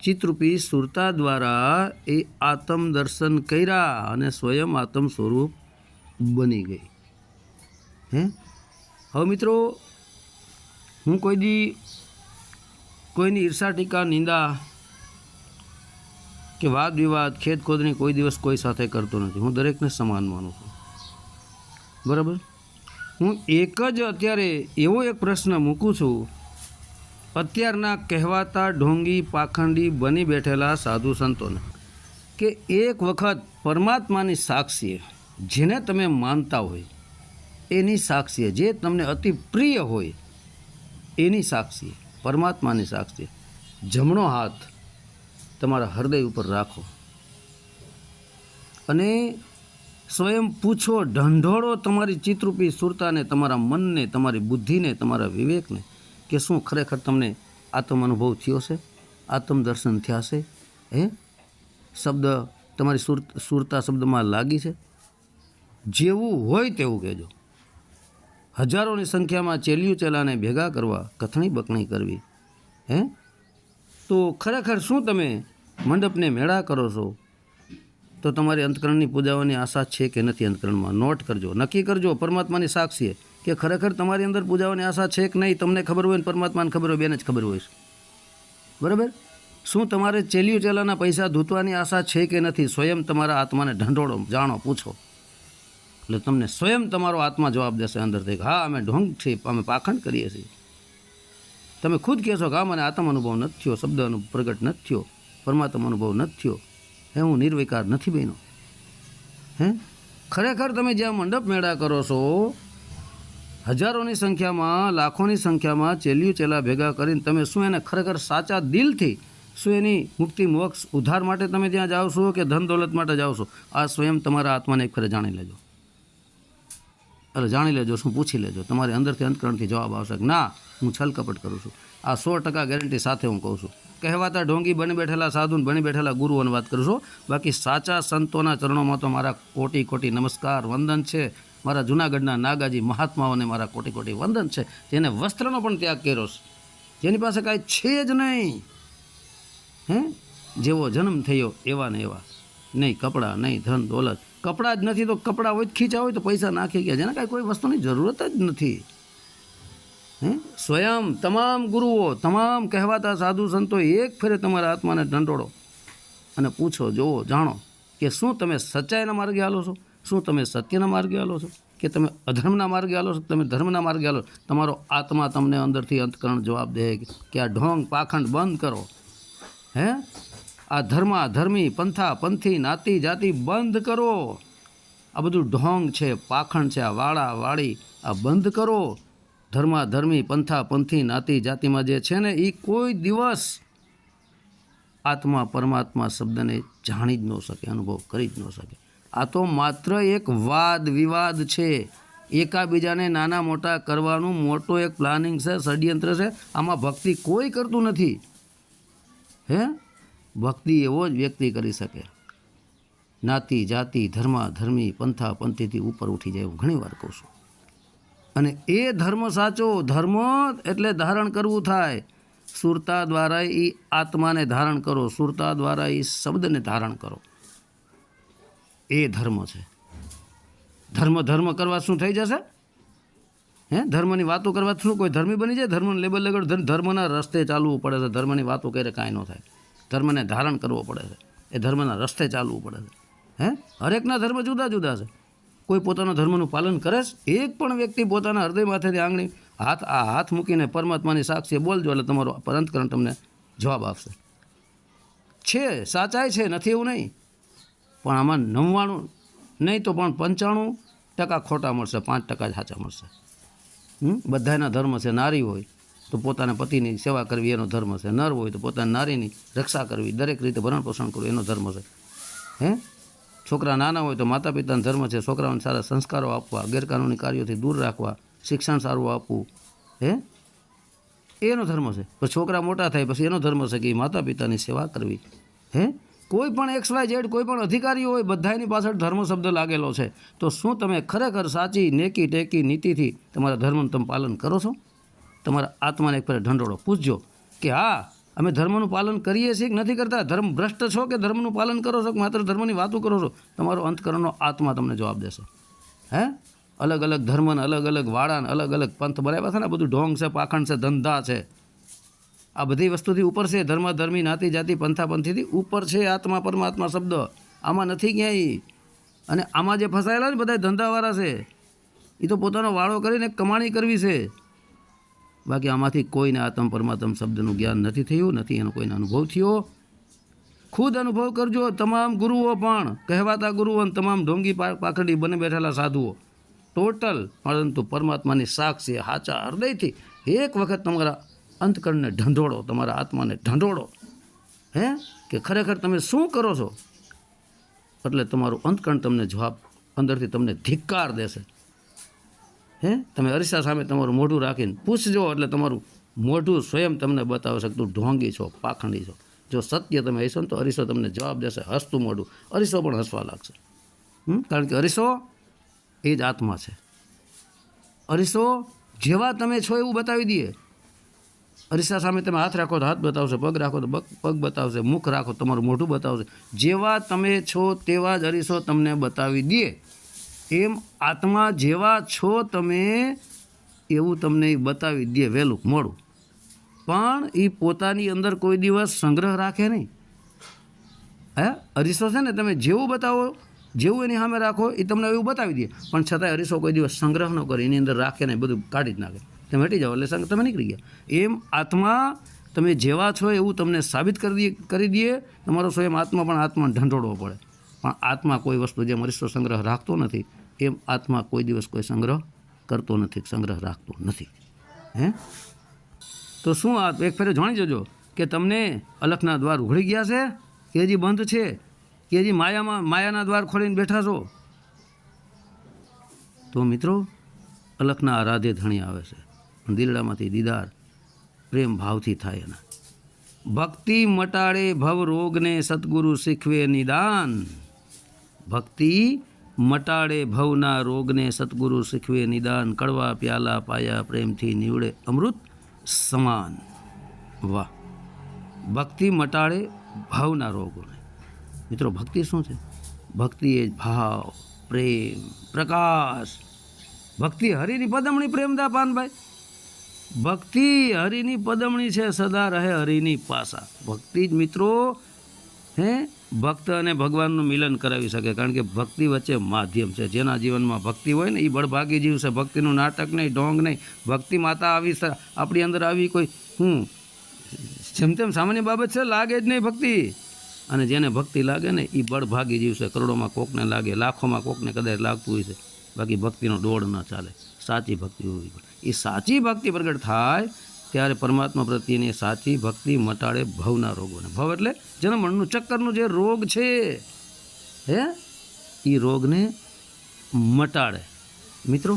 ચિત્તરૂપી સુરતા દ્વારા એ આત્મ દર્શન કર્યા અને સ્વયં આત્મ સ્વરૂપ બની ગઈ. હવે મિત્રો, હું કોઈની ઈર્ષા, ટીકા, નિંદા કે વાદ વિવાદ, ખેદ ખોદણી કોઈ દિવસ કોઈ સાથે કરતો નથી. હું દરેકને સમાન માનું છું. બરાબર? હું એક જ અત્યારે એવો એક પ્રશ્ન મૂકું છું. અત્યારના કહેવાતા ઢોંગી, પાખંડી બની બેઠેલા સાધુ સંતોને, કે એક વખત પરમાત્માની સાક્ષીએ, જેને તમે માનતા હોય એની સાક્ષીએ, જે તમને અતિ પ્રિય હોય એની સાક્ષીએ, પરમાત્માની સાક્ષીએ જમણો હાથ તમારા હૃદય ઉપર રાખો અને સ્વયં પૂછો, ઢંઢોળો તમારી ચિત્તરૂપી સુરતાને, તમારા મનને, તમારી બુદ્ધિને, તમારા વિવેકને, કે શું ખરેખર તમને આત્મ અનુભવ થયો છે? આત્મ દર્શન થયા છે? શબ્દ તમારી સુરતા શબ્દમાં લાગી છે? જેવું હોય તેવું કહેજો. હજારોની સંખ્યામાં ચેલિયું ચેલાને ભેગા કરવા, કથણી બકણી કરવી. તો ખરેખર શું તમે મંડપને મેળા કરો છો? તો તમારી અંતકરણની પૂજાઓની આશા છે કે નથી? અંતકરણમાં નોટ કરજો, નક્કી કરજો પરમાત્માની સાક્ષીએ કે ખરેખર તમારી અંદર પૂજાઓની આશા છે કે નહીં. તમને ખબર હોય ને પરમાત્માને ખબર હોય, બેને જ ખબર હોય. બરાબર? શું તમારે ચેલિયું ચેલાના પૈસા ધૂતવાની આશા છે કે નથી? સ્વયં તમારા આત્માને ઢંઢોળો, જાણો, પૂછો, એટલે તમને સ્વયં તમારો આત્મા જવાબ દેશે અંદરથી. હા, અમે ઢોંગ છીએ, અમે પાખંડ કરીએ છીએ. તમે ખુદ કહેશો કે હા, મને આત્મ અનુભવ નથી થયો, શબ્દ પ્રગટ નથી થયો, પરમાત્મા અનુભવ નથી થયો, હું નિર્વિકાર નથી બન્યો. ખરેખર તમે જ્યાં મંડપ મેળા કરો છો, હજારોની સંખ્યામાં, લાખોની સંખ્યામાં ચેલિયું ચેલા ભેગા કરીને તમે શું એને ખરેખર સાચા દિલથી શું એની મુક્તિ, મોક્ષ, ઉદ્ધાર માટે તમે ત્યાં જાઓ છો કે ધન દોલત માટે જાઓ છો? આ સ્વયં તમારા આત્માને એક ફરે જાણી લેજો. એટલે જાણી લેજો, શું પૂછી લેજો. તમારી અંદરથી અંતકરણથી જવાબ આવશે કે ના, હું છલ કપટ કરું છું. આ 100% ગેરંટી સાથે હું કહું છું. કહેવાતા ઢોંગી બની બેઠેલા સાધુ, બની બેઠેલા ગુરુઓની વાત કરું છું. બાકી સાચા સંતોના ચરણોમાં તો મારા કોટી કોટી નમસ્કાર, વંદન છે. મારા જૂનાગઢના નાગાજી મહાત્માઓને મારા કોટી કોટી વંદન છે, જેને વસ્ત્રનો પણ ત્યાગ કર્યો છે, જેની પાસે કાંઈ છે જ નહીં. જેવો જન્મ થયો એવા ને એવા, નહીં કપડાં, નહીં ધન દોલત. કપડાં જ નથી તો કપડાં હોય ખીચા હોય તો પૈસા નાખી ગયા, જેને કાંઈ કોઈ વસ્તુની જરૂરત જ નથી. સ્વયં તમામ ગુરુઓ, તમામ કહેવાતા સાધુ સંતો એક ફેરે તમારા આત્માને ઢંઢોળો અને પૂછો, જોવો, જાણો કે શું તમે સચ્ચાઈના માર્ગે હાલો છો? શું તમે સત્યના માર્ગે હાલો છો? કે તમે અધર્મના માર્ગે હાલો છો, તમે ધર્મના માર્ગે હાલો, તમારો આત્મા તમને અંદરથી અંતકરણ જવાબ દે કે આ ઢોંગ પાખંડ બંધ કરો. હે, આ ધર્મા ધર્મી, પંથા પંથી, નાતી જાતિ બંધ કરો. આ બધું ઢોંગ છે, પાખંડ છે, આ વાળા વાળી, આ બંધ કરો. ધર્મા ધર્મી, પંથા પંથી, નાતી જાતિમાં જે છે ને, એ કોઈ દિવસ આત્મા પરમાત્મા શબ્દને જાણી જ ન શકે, અનુભવ કરી જ ન શકે. આ તો માત્ર એક વાદ વિવાદ છે, એકાબીજાને નાના મોટા કરવાનું મોટો એક પ્લાનિંગ છે, ષડયંત્ર છે. આમાં ભક્તિ કોઈ કરતું નથી. હે, ભક્તિ એવો જ વ્યક્તિ કરી શકે, નાતી જાતિ, ધર્મા ધર્મી, પંથા પંથીથી ઉપર ઉઠી જાય. હું ઘણી વાર કહું છું. અને એ ધર્મ સાચો, ધર્મ એટલે ધારણ કરવું થાય. સુરતા દ્વારા એ આત્માને ધારણ કરો, સુરતા દ્વારા એ શબ્દને ધારણ કરો. એ ધર્મ છે. ધર્મ કરવા શું થઈ જશે? હે, ધર્મની વાતો કરવા શું કોઈ ધર્મી બની જાય? ધર્મનું લેબલ લગાડ, ધર્મના રસ્તે ચાલવું પડે છે. ધર્મની વાતો કરે કાંઈ ન થાય. ધર્મને ધારણ કરવો પડે છે. એ ધર્મના રસ્તે ચાલવું પડે છે. હે, હરેકના ધર્મ જુદા જુદા છે. કોઈ પોતાના ધર્મનું પાલન કરે છે? એક પણ વ્યક્તિ પોતાના હૃદયમાંથી આંગળી હાથ મૂકીને પરમાત્માની સાક્ષીએ બોલજો, એટલે તમારો અંતકરણ તમને જવાબ આપશે. છે, સાચાઈ છે, નથી એવું નહીં. પણ આમાં 99 નહીં તો પણ 95% ખોટા મળશે, 5% જ સાચા મળશે. બધાના ધર્મ છે. નારી હોય તો પોતાના પતિની સેવા કરવી એનો ધર્મ છે. નર હોય તો પોતાની નારીની રક્ષા કરવી, દરેક રીતે ભરણ પોષણ કરવું એનો ધર્મ છે. હે, છોકરા નાના હોય તો માતા પિતાનો ધર્મ છે છોકરાઓને સારા સંસ્કારો આપવા, ગેરકાનૂની કાર્યોથી દૂર રાખવા, શિક્ષણ સારું આપવું. હે, એનો ધર્મ છે. પછી છોકરા મોટા થાય પછી એનો ધર્મ છે કે માતા પિતાની સેવા કરવી. હે, કોઈ પણ XYZ કોઈ પણ અધિકારીઓ હોય, બધાની પાછળ ધર્મ શબ્દ લાગેલો છે. તો શું તમે ખરેખર સાચી નેકી ટેકી નીતિથી તમારા ધર્મનું તમે પાલન કરો છો? તમારા આત્માને એક ફેર ઢંઢોળો, પૂછજો કે હા અમે ધર્મનું પાલન કરીએ છીએ કે નથી કરતા? ધર્મ ભ્રષ્ટ છો કે ધર્મનું પાલન કરો છો કે માત્ર ધર્મની વાતો કરો છો? તમારો અંતકરણનો આત્મા તમને જવાબ દેશે. હે, અલગ અલગ ધર્મને, અલગ અલગ વાળાને, અલગ અલગ પંથ બનાવ્યા છે ને, બધું ઢોંગ છે, પાખંડ છે, ધંધા છે. આ બધી વસ્તુથી ઉપર છે. ધર્મ ધર્મી, નાતી જાતિ, પંથા પંથીથી ઉપર છે આત્મા પરમાત્મા શબ્દ. આમાં નથી ક્યાંય. અને આમાં જે ફસાયેલા ને બધા ધંધાવાળા છે, એ તો પોતાનો વાળો કરીને કમાણી કરવી છે. બાકી આમાંથી કોઈને આત્મ પરમાત્મ શબ્દનું જ્ઞાન નથી થયું, નથી એનો કોઈને અનુભવ થયો. ખુદ અનુભવ કરજો. તમામ ગુરુઓ પણ કહેવાતા ગુરુઓ, તમામ ઢોંગી પાખંડી બને બેઠેલા સાધુઓ, ટોટલ પરંતુ પરમાત્માની સાક્ષી સાચા હૃદયથી એક વખત તમારા અંતકરણને ઢંઢોળો, તમારા આત્માને ઢંઢોળો. હે, કે ખરેખર તમે શું કરો છો? એટલે તમારું અંતકરણ તમને જવાબ અંદરથી તમને ધિક્કાર દેશે. હે, તમે અરીસા સામે તમારું મોઢું રાખીને પૂછજો, એટલે તમારું મોઢું સ્વયં તમને બતાવશે કે તું ઢોંગી છો, પાખંડી છો. જો સત્ય તમે હશો ને તો અરીસો તમને જવાબ દેશે. હસતું મોઢું, અરીસો પણ હસવા લાગશે. કારણ કે અરીસો એ જ આત્મા છે. અરીસો જેવા તમે છો એવું બતાવી દે. અરીસા સામે તમે હાથ રાખો તો હાથ બતાવશે, પગ રાખો તો પગ બતાવશે, મુખ રાખો તમારું મોઢું બતાવશે. જેવા તમે છો તેવા જ અરીસો તમને બતાવી દે. એમ આત્મા જેવા છો તમે એવું તમને બતાવી દે, વહેલું મોડું. પણ એ પોતાની અંદર કોઈ દિવસ સંગ્રહ રાખે નહીં. હે, અરીસો છે ને, તમે જેવું બતાવો, જેવું એની સામે રાખો એ તમને એવું બતાવી દે. પણ છતાંય અરીસો કોઈ દિવસ સંગ્રહ ન કરે, એની અંદર રાખે નહીં, બધું કાઢી જ નાખે. તમે હટી જાઓ એટલે તમે નીકળી ગયા. એમ આત્મા તમે જેવા છો એવું તમને સાબિત કરી દે. તમારો સ્વયં આત્મા પણ આત્માને ઢંઢોળવો પડે. પણ આત્મા કોઈ વસ્તુ જેમ અરીસો સંગ્રહ રાખતો નથી, એમ આત્મા કોઈ દિવસ કોઈ સંગ્રહ કરતો નથી, સંગ્રહ રાખતો નથી. હે, તો શું આ એક ફેરે જાણી જજો કે તમને અલખના દ્વાર ઉઘડી ગયા છે કે હજી બંધ છે, કે હજી માયાના દ્વાર ખોલીને બેઠા છો? તો મિત્રો, અલખના આરાધ્ય ધણી આવે છે, દિલડામાંથી દીદાર પ્રેમ ભાવથી થાય એના. ભક્તિ મટાડે ભવ રોગને સદગુરુ શીખવે નિદાન. ભક્તિ મટાડે ભવના રોગને સદગુરુ શીખવે નિદાન. કડવા પ્યાલા પાયા પ્રેમથી નીવડે અમૃત સમાન. વાહ! ભક્તિ મટાડે ભાવના રોગોને. મિત્રો, ભક્તિ શું છે? ભક્તિ એ ભાવ, પ્રેમ, પ્રકાશ. ભક્તિ હરિની પદમણી પ્રેમદા પાનભાઈ. ભક્તિ હરિની પદમણી છે, સદા રહે હરિની પાસા. ભક્તિ જ મિત્રો, હે ભક્ત અને ભગવાનનું મિલન કરાવી શકે, કારણ કે ભક્તિ વચ્ચે માધ્યમ છે. જેના જીવનમાં ભક્તિ હોય ને એ બળભાગી જીવ છે. ભક્તિનું નાટક નહીં, ઢોંગ નહીં. ભક્તિ માતા આવી આપણી અંદર આવી કોઈ જેમ તેમ સામાન્ય બાબત છે, લાગે જ નહીં ભક્તિ. અને જેને ભક્તિ લાગે ને એ બળભાગી જીવ છે. કરોડોમાં કોકને લાગે, લાખોમાં કોકને કદાચ લાગતું હોય છે, બાકી ભક્તિનો દોડ ન ચાલે. સાચી ભક્તિ હોવી પડે. એ સાચી ભક્તિ પ્રગટ થાય ત્યારે પરમાત્મા પ્રત્યેની સાચી ભક્તિ મટાડે ભવના રોગોને. ભવ એટલે જન્મ મરણનું ચક્કરનું જે રોગ છે હે એ રોગને મટાડે. મિત્રો,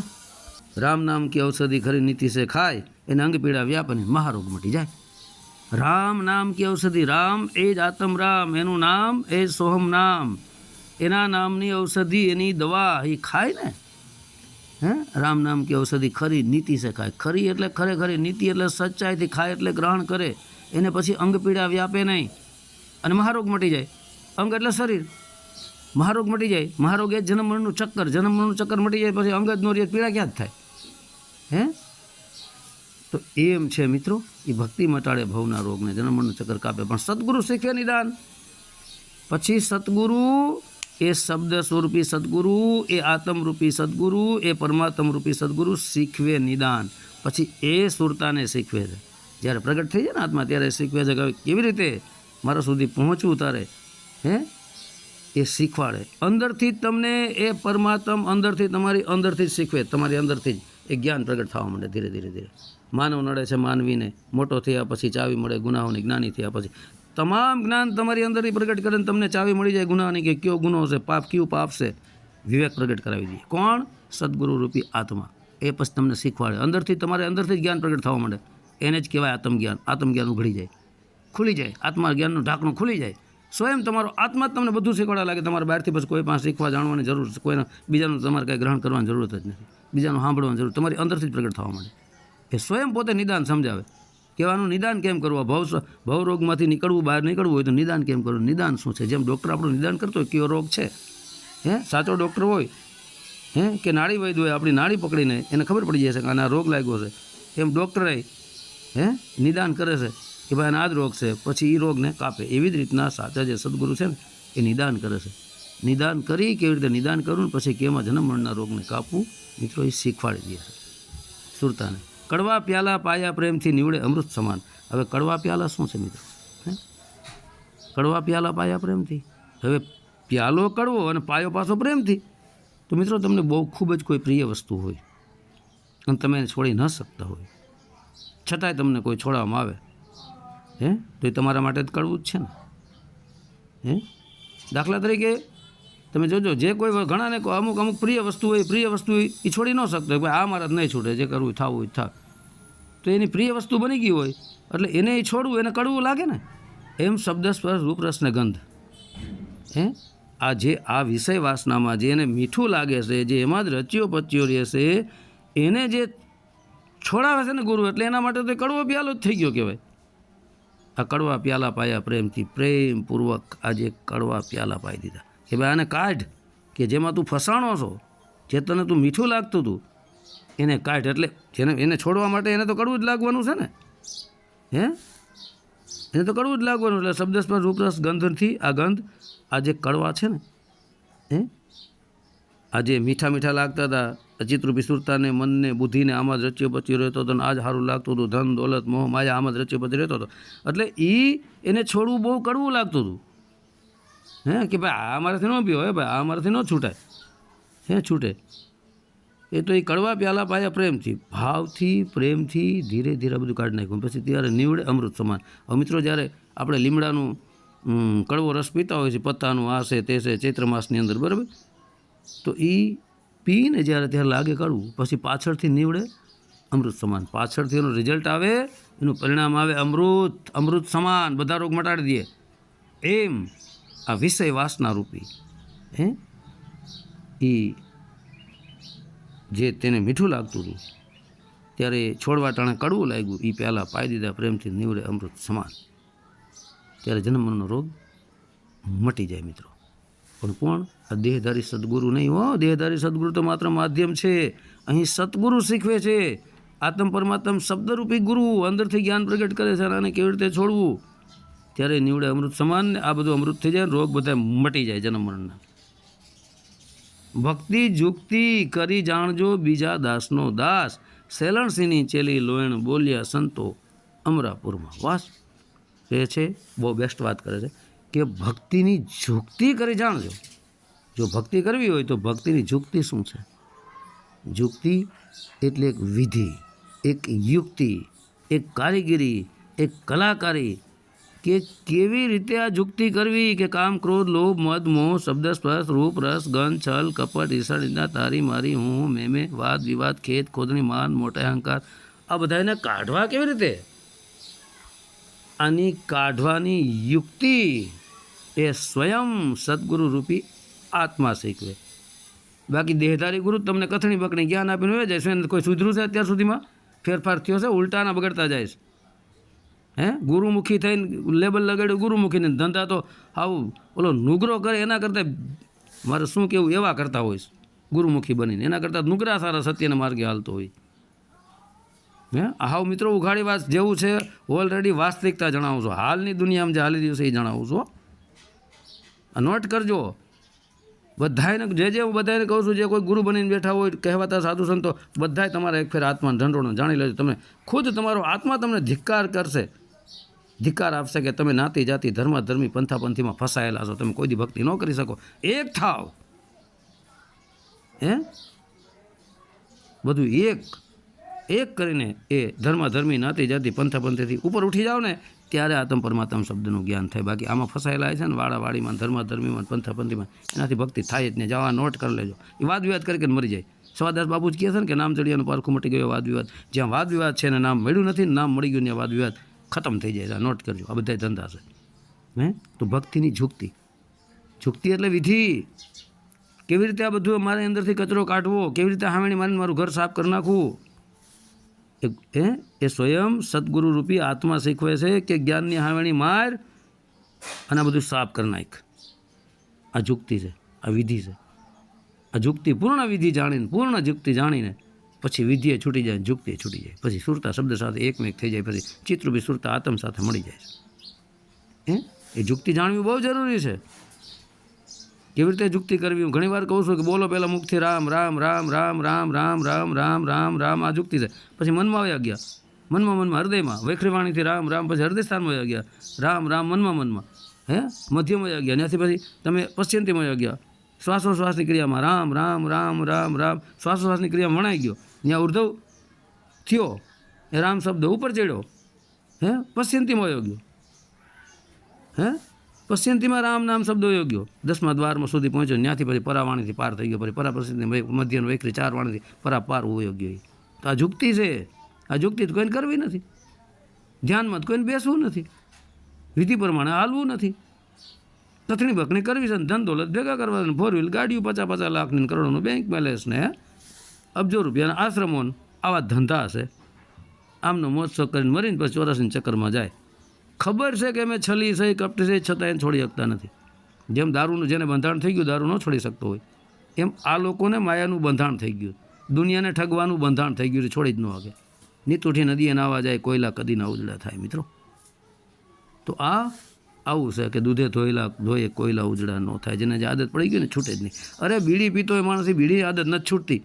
રામ નામ કી ઔષધિ ખરી નીતિ સે ખાય, એને અંગ પીડા વ્યાપને મહારોગ મટી જાય. રામ નામ કી ઔષધિ, રામ એ જ આત્મ રામ, એનું નામ એ જ સોહમ નામ. એના નામની ઔષધિ, એની દવા એ ખાય ને. હે રામ નામ કી ઔષધિ ખરી નીતિ સે ખાય. ખરી એટલે ખરેખરી, નીતિ એટલે સચ્ચાઈથી, ખાય એટલે ગ્રહણ કરે. એને પછી અંગ પીડા વ્યાપે નહીં અને મહારોગ મટી જાય. અંગ એટલે શરીર, મહારોગ મટી જાય. મહારોગ એ જન્મ મરણનું ચક્કર. જન્મ મરણનું ચક્કર મટી જાય પછી અંગ જ નો રહે, પીડા ક્યાં જ થાય. હે તો એમ છે મિત્રો, એ ભક્તિ મટાડે ભવના રોગને, જન્મ મરણનું ચક્કર કાપે. પણ સદગુરુ શીખવે નિદાન. પછી સદગુરુ એ શબ્દ સ્વરૂપી સદગુરુ, એ આત્મરૂપી સદગુરુ, એ પરમાત્મ રૂપી સદગુરુ શીખવે નિદાન. પછી એ સુરતાને શીખવે છે. જ્યારે પ્રગટ થઈ જાય ને આત્મા ત્યારે શીખવે છે કે કેવી રીતે મારા સુધી પહોંચવું. તારે હે એ શીખવાડે અંદરથી તમને. એ પરમાત્મ અંદરથી, તમારી અંદરથી જ શીખવે. તમારી અંદરથી જ એ જ્ઞાન પ્રગટ થવા માંડે ધીરે ધીરે ધીરે. માનવ નડે છે માનવીને, મોટો થયા પછી ચાવી મળે ગુનાહોની, જ્ઞાની થયા પછી તમામ જ્ઞાન તમારી અંદરથી પ્રગટ કરે ને તમને ચાવી મળી જાય ગુનાની, કે કયો ગુનો છે, પાપ કયું પાપ છે. વિવેક પ્રગટ કરાવી દઈએ. કોણ? સદગુરુ રૂપી આત્મા. એ પછી તમને શીખવાડે. અંદરથી, તમારે અંદરથી જ જ્ઞાન પ્રગટ થવા માંડે. એને જ કહેવાય આત્મજ્ઞાન. આત્મજ્ઞાન ઉઘડી જાય, ખુલી જાય. આત્મા જ્ઞાનનું ઢાંકણું ખુલી જાય. સ્વયં તમારો આત્મા જ તમને બધું શીખવાડવા લાગે. તમારે બહારથી પછી કોઈ પાસે શીખવા જાણવાની જરૂર છે, કોઈને બીજાનું તમારે કંઈ ગ્રહણ કરવાની જરૂરત જ નથી, બીજાનું સાંભળવાની જરૂર. તમારી અંદરથી જ પ્રગટ થવા માંડે. એ સ્વયં પોતે નિદાન સમજાવે. કહેવાનું નિદાન કેમ કરવું, ભવરોગમાંથી નીકળવું, બહાર નીકળવું હોય તો નિદાન કેમ કરવું, નિદાન શું છે. જેમ ડૉક્ટર આપણું નિદાન કરતો હોય કયો રોગ છે, હે સાચો ડૉક્ટર હોય હે કે નાડી વૈદ હોય, આપણી નાડી પકડીને એને ખબર પડી જાય છે કે આના રોગ લાગ્યો છે. એમ ડૉક્ટરે હે નિદાન કરે છે કે ભાઈ આના આ જ રોગ છે, પછી એ રોગને કાપે. એવી જ રીતના સાચા જે સદગુરુ છે ને એ નિદાન કરે છે. નિદાન કરી કેવી રીતે નિદાન કરવું, પછી કેમાં જન્મ મરણના રોગને કાપવું, મિત્રો એ શીખવાડી દે છે સુરતાને. કડવા પ્યાલા પાયા પ્રેમથી નીવડે અમૃત સમાન. હવે કડવા પ્યાલા શું છે મિત્રો? હે કડવા પ્યાલા પાયા પ્રેમથી. હવે પ્યાલો કડવો અને પાયો પાછો પ્રેમથી. તો મિત્રો તમને બહુ ખૂબ જ કોઈ પ્રિય વસ્તુ હોય અને તમે એને છોડી ન શકતા હોય, છતાંય તમને કોઈ છોડવામાં આવે હે તો એ તમારા માટે જ કડવું જ છે ને. હે દાખલા તરીકે તમે જોજો, જે કોઈ ઘણાને અમુક અમુક પ્રિય વસ્તુ હોય, પ્રિય વસ્તુ એ છોડી ન શકતો હોય. આ મારા જ નહીં છૂટે, જે કરવું થવું હોય થાવ. તો એની પ્રિય વસ્તુ બની ગઈ હોય એટલે એને એ છોડવું, એને કડવું લાગે ને. એમ શબ્દ સ્પર્શ રૂપ રસ ને ગંધ, હે આ વિષય વાસનામાં જે એને મીઠું લાગે છે, જે એમાં જ રચ્યો પચ્યો રહેશે, એને જે છોડાવે છે ને ગુરુ, એટલે એના માટે તો કડવો પ્યાલો જ થઈ ગયો કહેવાય. આ કડવા પ્યાલા પાયા પ્રેમથી, પ્રેમપૂર્વક આજે કડવા પ્યાલા પાઈ દીધા કે ભાઈ આને કાઢ, કે જેમાં તું ફસાણો છો, જે તને તું મીઠું લાગતું હતું એને કાઢ. એટલે જેને એને છોડવા માટે એને તો કડવું જ લાગવાનું છે ને. હે એને તો કડવું જ લાગવાનું. એટલે શબ્દ સ્પર્શ રૂપરસ ગંધથી આ ગંધ, આ જે કડવા છે ને, હે આજે મીઠા મીઠા લાગતા હતા ચિત્રરૂપી સુરતાને, મનને, બુદ્ધિને આમાં જ રચ્યો પચ્યો રહેતો હતો ને આજ સારું લાગતું હતું. ધન દોલત મોહ માયા આમાં જ રચ્યો પચ્યો રહેતો હતો. એટલે એને છોડવું બહુ કડવું લાગતું હતું. હે કે ભાઈ આ મારાથી ન પીવો, હે ભાઈ આ મારાથી ન છૂટાય, હે છૂટે. એ તો એ કડવા પ્યાલા પાયા પ્રેમથી, ભાવથી, પ્રેમથી ધીરે ધીરે બધું કાઢી નાખ્યું. પછી ત્યારે નીવડે અમૃત સમાન. હવે મિત્રો જ્યારે આપણે લીમડાનું કડવો રસ પીતા હોય છે, પત્તાનું આ છે તે છે ચૈત્ર માસની અંદર, બરાબર, તો એ પીને જ્યારે ત્યારે લાગે કડવું, પછી પાછળથી નીવડે અમૃત સમાન. પાછળથી એનું રિઝલ્ટ આવે, એનું પરિણામ આવે અમૃત, અમૃત સમાન, બધા રોગ મટાડી દે. એમ આ વિષય વાસના રૂપી હે એ જે તેને મીઠું લાગતું હતું ત્યારે છોડવા ટાણે કડવું લાગ્યું, એ પહેલાં પાઈ દીધા પ્રેમથી નીવડે અમૃત સમાન. ત્યારે જન્મનો રોગ મટી જાય મિત્રો. પણ કોણ? આ દેહધારી સદગુરુ નહીં હો. દેહધારી સદગુરુ તો માત્ર માધ્યમ છે. અહીં સતગુરુ શીખવે છે. આત્મ પરમાત્મ શબ્દરૂપી ગુરુ અંદરથી જ્ઞાન પ્રગટ કરે છે. આને કેવી રીતે છોડવું, ત્યારે નીવડે અમૃત સમાન ને આ બધું અમૃત થઈ જાય, રોગ બધા મટી જાય જન્મ મરણના. ભક્તિ જુક્તિ કરી જાણજો બીજા દાસનો દાસ, સેલણસિંહની ચેલી લોયણ બોલ્યા સંતો અમરાપુરમાં વાસ. એ છે બહુ બેસ્ટ વાત કરે છે કે ભક્તિની જુક્તિ કરી જાણજો. જો ભક્તિ કરવી હોય તો ભક્તિની જુક્તિ શું છે? જુક્તિ એટલે એક વિધિ, એક યુક્તિ, એક કારીગરી, એક કલાકારી, કે કેવી રીતે આ જુક્તિ કરવી કે કામ ક્રોધ લોભ મદ મોહ શબ્દ સ્પર્શ રૂપ રસ ગંધ છલ કપટ ઈર્ષા નિંદા તારી મારી હું મેમે વાદ વિવાદ ખેત ખોદણી માન મોટા અહંકાર, આ બધાને કાઢવા કેવી રીતે? આની કાઢવાની યુક્તિ એ સ્વયં સદગુરુ રૂપી આત્મા શીખવે. બાકી દેહધારી ગુરુ તમને કથણી બકણી જ્ઞાન આપીને હોય જાય છે. કોઈ સુધરું છે અત્યાર સુધીમાં? ફેરફાર થયો છે? ઉલટાના બગડતા જાય છે. ગુરુમુખી થઈને લેબલ લગાડ્યું ગુરુમુખીને, ધંધા તો આવું ઓલો નુગરો કરે એના કરતાં મારે શું કહેવું એવા કરતા હોય ગુરુમુખી બનીને, એના કરતાં નુગરા સારા સત્યના માર્ગે હાલતો હોય. હાવ મિત્રો ઉઘાડી વાત જેવું છે, ઓલરેડી વાસ્તવિકતા જણાવું છું, હાલની દુનિયામાં જે હાલી દિવસે એ જણાવું છું. નોટ કરજો બધાને, જે હું બધાને કહું છું, જે કોઈ ગુરુ બનીને બેઠા હોય કહેવાતા સાધુ સંતો બધાય તમારા એક ફેર આત્માને ઢંઢોળો જાણી લેજો. તમે ખુદ તમારો આત્મા તમને ધિક્કાર કરશે, ધિક્કાર આપશે કે તમે નાતી જાતિ ધર્માધર્મી પંથાપંથીમાં ફસાયેલા છો, તમે કોઈ દી ભક્તિ ન કરી શકો. એક થાવ, બધું એક કરીને એ ધર્માધર્મી નાતી જાતિ પંથાપંથીથી ઉપર ઉઠી જાઓ ને ત્યારે આત્મ પરમાત્મા શબ્દનું જ્ઞાન થાય. બાકી આમાં ફસાયેલા છે ને વાળાવાડીમાં ધર્માધર્મીમાં પંથાપંથીમાં, એનાથી ભક્તિ થાય જ નહીં. જવા નોટ કરી લેજો. એ વાદ વિવાદ કરીને મરી જાય. સવાદાસ બાબુ જ કહે છે ને કે નામ ચડિયાનું પારખું મટી ગયો વાદ વિવાદ. જ્યાં વાદ વિવાદ છે ને નામ મળ્યું નથી ને નામ મળી ગયું ને વાદ વિવાદ ખતમ થઈ જાય. નોટ કરજો, આ બધા ધંધા છે. તો ભક્તિની જુક્તિ એટલે વિધિ. કેવી રીતે આ બધું મારી અંદરથી કચરો કાઢવો, કેવી રીતે હામેણી મારીને મારું ઘર સાફ કરી નાખવું, એ સ્વયં સદગુરુ રૂપી આત્મા શીખવે છે કે જ્ઞાનની હાવેણી માર અને આ બધું સાફ કરી નાખ. આ જુક્તિ છે, આ વિધિ છે. આ જુક્તિ પૂર્ણ વિધિ જાણીને, પૂર્ણ જુક્તિ જાણીને પછી વિધિએ છૂટી જાય, જુક્તિએ છૂટી જાય, પછી સુરતા શબ્દ સાથે એકમેક થઈ જાય, પછી ચિત્રરૂપી સુરતા આત્મ સાથે મળી જાય છે. એ જુક્તિ જાણવી બહુ જરૂરી છે. કેવી રીતે જુક્તિ કરવી? હું ઘણી વાર કહું છું કે બોલો પહેલાં મુખથી રામ રામ રામ રામ રામ રામ રામ રામ રામ રામ, આ જુક્તિ છે. પછી મનમાં આવી ગયા, મનમાં હૃદયમાં વૈખરી વાણીથી રામ રામ, પછી હૃદય સ્થાનમાં આવી ગયા રામ રામ, મનમાં મધ્યમાં આવી ગયા, ત્યાંથી પછી તમે પશ્ચિમથી આવી ગયા શ્વાસોશ્વાસની ક્રિયામાં રામ રામ રામ રામ રામ, શ્વાસોશ્વાસની ક્રિયામાં વણાઈ ગયો, ત્યાં ઉર્ધવ થયો, એ રામ શબ્દ ઉપર ચડ્યો, પશ્ચિમતીમાં વયો ગયો, પશ્ચિમતીમાં રામ નામ શબ્દ વયો ગયો, 10મા દ્વારમાં સુધી પહોંચ્યો, ત્યાંથી પછી પરાવાણીથી પાર થઈ ગયો, પછી પરા પશ્ચિમની મધ્યનો વૈખરી 4 વાણીથી પરા પાર વયો ગયો. તો આ જુક્તિ છે. આ જુક્તિ તો કોઈને કરવી નથી, ધ્યાનમાં કોઈને બેસવું નથી, વિધિ પ્રમાણે હાલવું નથી, કથણી બકણી કરવી છે, ધન દોલત ભેગા કરવા, 4 વ્હીલ ગાડીઓ 50-50 લાખની કરોડોનું બેંક બેલેન્સ ને અબજો રૂપિયાના આશ્રમો, આવા ધંધા છે. આમનો મોજશોખ કરીને મરીને પછી 84 ચક્કરમાં જાય. ખબર છે કે અમે છલી છે, કપટી છે, છતાં એને છોડી શકતા નથી. જેમ દારૂનું જેને બંધાણ થઈ ગયું દારૂ ન છોડી શકતો હોય, એમ આ લોકોને માયાનું બંધાણ થઈ ગયું, દુનિયાને ઠગવાનું બંધાણ થઈ ગયું, છોડી જ ન શકે. નીતુઠી નદીએ નાવા જાય, કોયલા કદી ના ઉજળા થાય. મિત્રો તો આવું છે કે દૂધે ધોઈએ કોયલા ઉજળા ન થાય. જેને જે આદત પડી ગઈ ને છૂટે જ નહીં. અરે બીડી પીતો એ માણસની બીડીની આદત નથી છૂટતી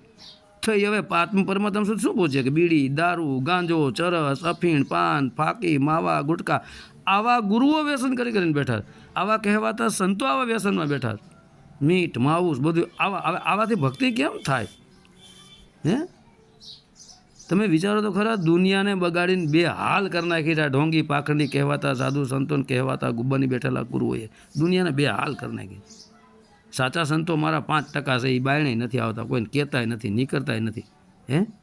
થઈ. હવે આત્મ પરમાત્મા સુધી શું પહોંચે કે બીડી, દારૂ, ગાંજો, ચરસ, અફીણ, પાન, ફાકી, માવા, ગુટકા, આવા ગુરુઓ વ્યસન કરીને બેઠા, આવા કહેવાતા સંતો આવા વ્યસનમાં બેઠા, મીઠ માઉસ બધું આવાથી ભક્તિ કેમ થાય? તમે વિચારો તો ખરા, દુનિયાને બગાડીને બે હાલ કરી નાખી રહ્યા. ઢોંગી પાખંડી કહેવાતા સાધુ સંતોને કહેવાતા ગુબ્બાની બેઠેલા ગુરુઓએ દુનિયાને બે હાલ કરી નાખી. સાચા સંતો મારા 5% છે, એ બાયણે નથી આવતા, કોઈને કહેતાય નથી, નીકળતાય નથી.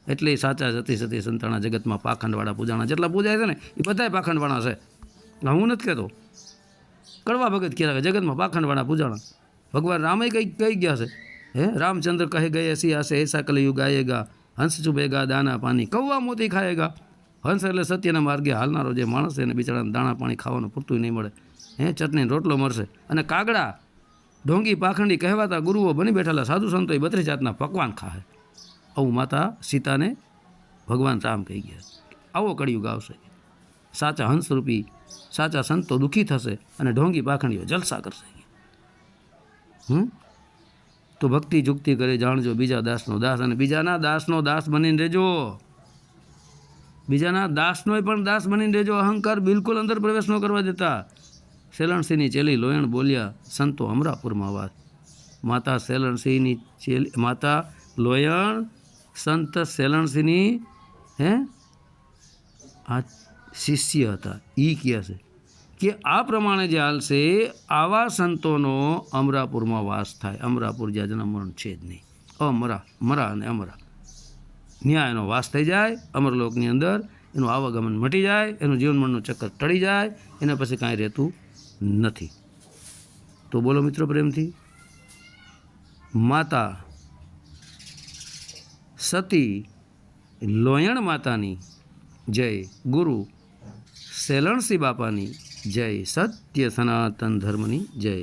એટલે એ સાચા જતી સતી સંતાણા જગતમાં પાખંડવાળા પૂજાણા જેટલા પૂજાય છે ને એ બધાય પાખંડવાળા છે. હું નથી કહેતો, કડવા ભગત કહેતા જગતમાં પાખંડવાળા પૂજાણા. ભગવાન રામે કહી ગયા છે, રામચંદ્ર કહે ગયે એસી આશે એસા કલયુગ આયેગા, હંસ ચુભેગા દાના પાણી કૌવા મોતી ખાયેગા. હંસ એટલે સત્યના માર્ગે હાલનારો જે માણસ એને બિચારાને દાણા પાણી ખાવાનું પૂરતું નહીં મળે, ચટણી રોટલો મળશે. અને કાગડા ઢોંગી પાખંડી કહેવાતા ગુરુઓ બની બેઠેલા સાધુ સંતોએ 32 જાતના પકવાન ખાય. આવું માતા સીતાને ભગવાન રામ કહી ગયા. આવો કળિયુગ આવશે. સાચા હંસરૂપી સાચા સંતો દુઃખી થશે અને ઢોંગી પાખંડીઓ જલસા કરશે. તો ભક્તિ જુક્તિ કરે જાણજો બીજા દાસનો દાસ, અને બીજાના દાસનો દાસ બનીને રહેજો. બીજાના દાસનોય પણ દાસ બનીને રહેજો. અહંકાર બિલકુલ અંદર પ્રવેશ ન કરવા દેતા. સેલણસિંહની ચેલી લોયણ બોલ્યા સંતો અમરાપુરમાં વાત. માતા સેલણસિંહની ચેલી, માતા લોયણ સંત સેલણસિંહની આ શિષ્ય હતા. એ કહે છે કે આ પ્રમાણે જે હાલશે આવા સંતોનો અમરાપુરમાં વાસ થાય. અમરાપુર જ્યાં જન્મ મરણ છે જ નહીં. મરા અને અમરા ન્યાય એનો વાસ થઈ જાય. અમરલોકની અંદર એનું આવાગમન મટી જાય, એનું જીવન મરણનું ચક્કર ટળી જાય, એના પછી કાંઈ રહેતું નથી. તો બોલો મિત્રો પ્રેમથી, માતા સતી લોયણ માતાની જય, ગુરુ સેલણસિંહ બાપાની જય, સત્ય સનાતન ધર્મની જય.